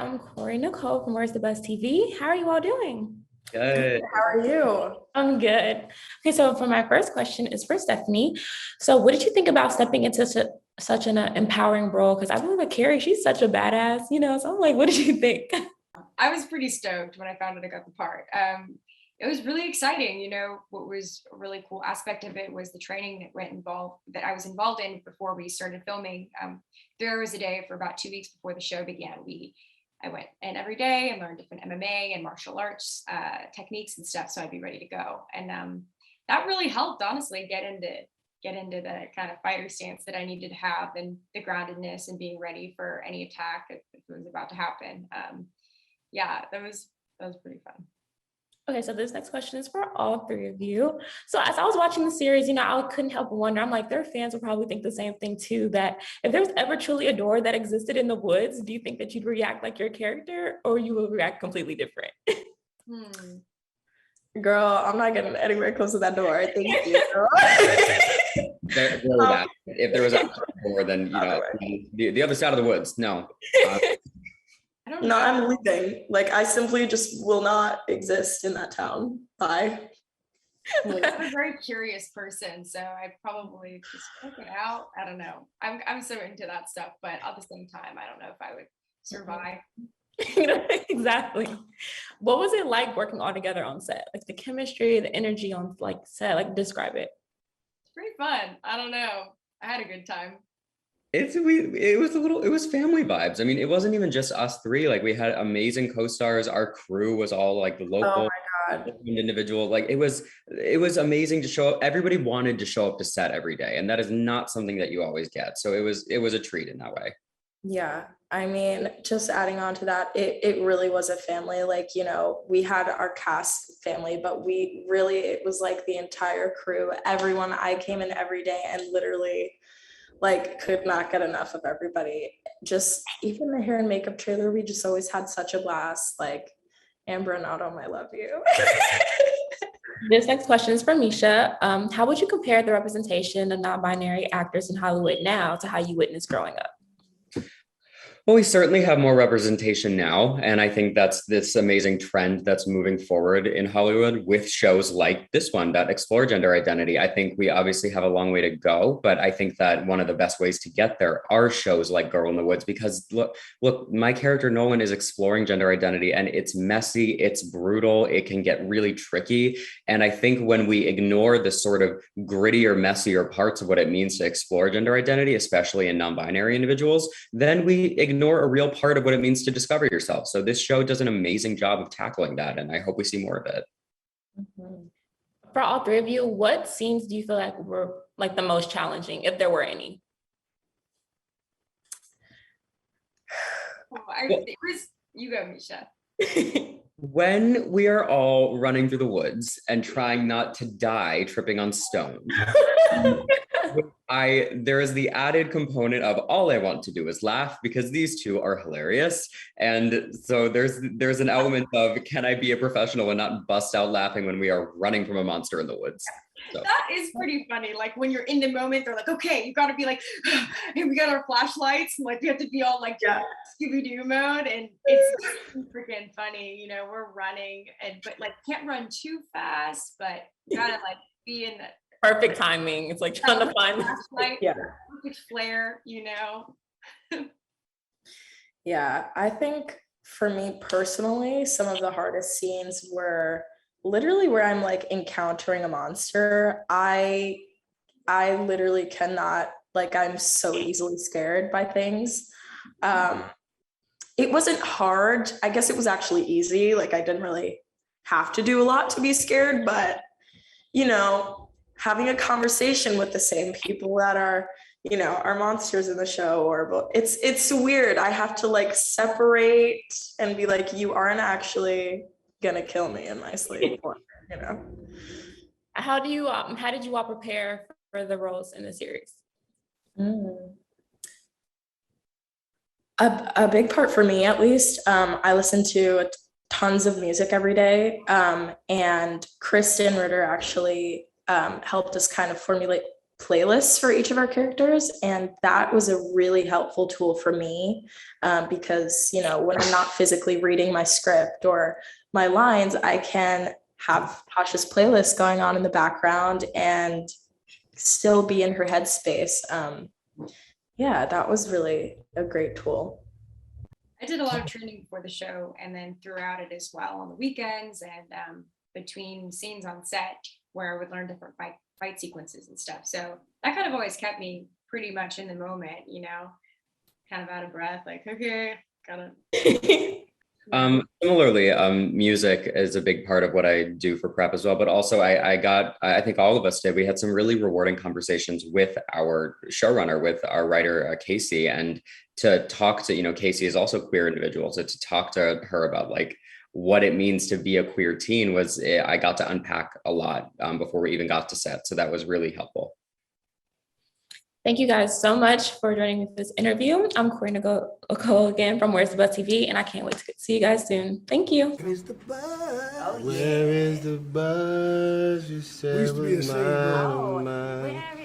I'm Corey Nicole from Where's the Best TV. How are you all doing? Good. How are you? I'm good. Okay, so for my first question is for Stefanie. So, what did you think about stepping into such an empowering role? Because I believe that Carrie, she's such a badass, So I'm like, what did you think? I was pretty stoked when I found out I got the part. It was really exciting. What was a really cool aspect of it was the training that I was involved in before we started filming. There was a day for about 2 weeks before the show began. I went in every day and learned different MMA and martial arts techniques and stuff, so I'd be ready to go. And that really helped, honestly, get into the kind of fighter stance that I needed to have, and the groundedness and being ready for any attack if it was about to happen. Yeah, that was pretty fun. Okay, so this next question is for all three of you. So as I was watching the series, I couldn't help but wonder, I'm like, their fans will probably think the same thing too, that if there was ever truly a door that existed in the woods, do you think that you'd react like your character, or you will react completely different? Girl, I'm not getting anywhere close to that door. Thank you. If there was a door, then the other side of the woods. No. No, I'm leaving. Like, I simply just will not exist in that town. Bye. I'm a very curious person, so I'd probably just work it out. I don't know. I'm so into that stuff, but at the same time, I don't know if I would survive. Exactly. What was it like working all together on set? Like the chemistry, the energy on set, describe it. It's pretty fun. I don't know. I had a good time. It was family vibes. I mean, it wasn't even just us three. Like, we had amazing co-stars. Our crew was all like the local individual. Like, it was amazing to show up. Everybody wanted to show up to set every day, and that is not something that you always get. So it was a treat in that way. Yeah, I mean, just adding on to that, it really was a family. Like, we had our cast family, but it was like the entire crew, everyone. I came in every day and literally could not get enough of everybody. Just even the hair and makeup trailer, we just always had such a blast. Like, Amber and Autumn, I love you. This next question is for Misha. How would you compare the representation of non-binary actors in Hollywood now to how you witnessed growing up? Well, we certainly have more representation now, and I think that's this amazing trend that's moving forward in Hollywood with shows like this one that explore gender identity. I think we obviously have a long way to go, but I think that one of the best ways to get there are shows like Girl in the Woods, because look, my character Nolan is exploring gender identity, and it's messy, it's brutal, it can get really tricky. And I think when we ignore the sort of grittier, messier parts of what it means to explore gender identity, especially in non-binary individuals, then we ignore a real part of what it means to discover yourself. So this show does an amazing job of tackling that, and I hope we see more of it. Mm-hmm. For all three of you, what scenes do you feel like were the most challenging, if there were any? You go, Misha. When we are all running through the woods and trying not to die tripping on stones, there is the added component of all I want to do is laugh, because these two are hilarious. And so there's an element of, can I be a professional and not bust out laughing when we are running from a monster in the woods? So. That is pretty funny. Like, when you're in the moment, they're like, okay, you got to be like, hey, we got our flashlights, and we have to be all Scooby-Doo mode, and it's freaking funny. We're running, but can't run too fast, but you gotta be in the perfect timing. It's trying to find flashlight, perfect flare. Yeah, I think for me personally, some of the hardest scenes were literally where I'm encountering a monster. I literally cannot, I'm so easily scared by things. It wasn't hard. I guess it was actually easy. I didn't really have to do a lot to be scared, but having a conversation with the same people that are monsters in the show, or it's weird. I have to separate and be you aren't actually gonna kill me in my sleep. How did you all prepare for the roles in the series? A big part for me, at least, I listen to tons of music every day, and Kristen Ritter actually helped us kind of formulate playlists for each of our characters, and that was a really helpful tool for me, because when I'm not physically reading my script or my lines, I can have Tasha's playlist going on in the background and still be in her headspace. Yeah, that was really a great tool. I did a lot of training before the show and then throughout it as well on the weekends and between scenes on set where I would learn different fight sequences and stuff. So that kind of always kept me pretty much in the moment, kind of out of breath, like, okay, gotta. Similarly, music is a big part of what I do for prep as well. But also I think all of us did. We had some really rewarding conversations with our showrunner, with our writer, Casey, and to talk to, Casey is also a queer individual. So to talk to her about like what it means to be a queer teen I got to unpack a lot before we even got to set. So that was really helpful. Thank you guys so much for joining me for this interview. I'm Corinne Nicole again from Where's the Buzz TV, and I can't wait to see you guys soon. Thank you. Where's the buzz? Where is the buzz? You said was mine.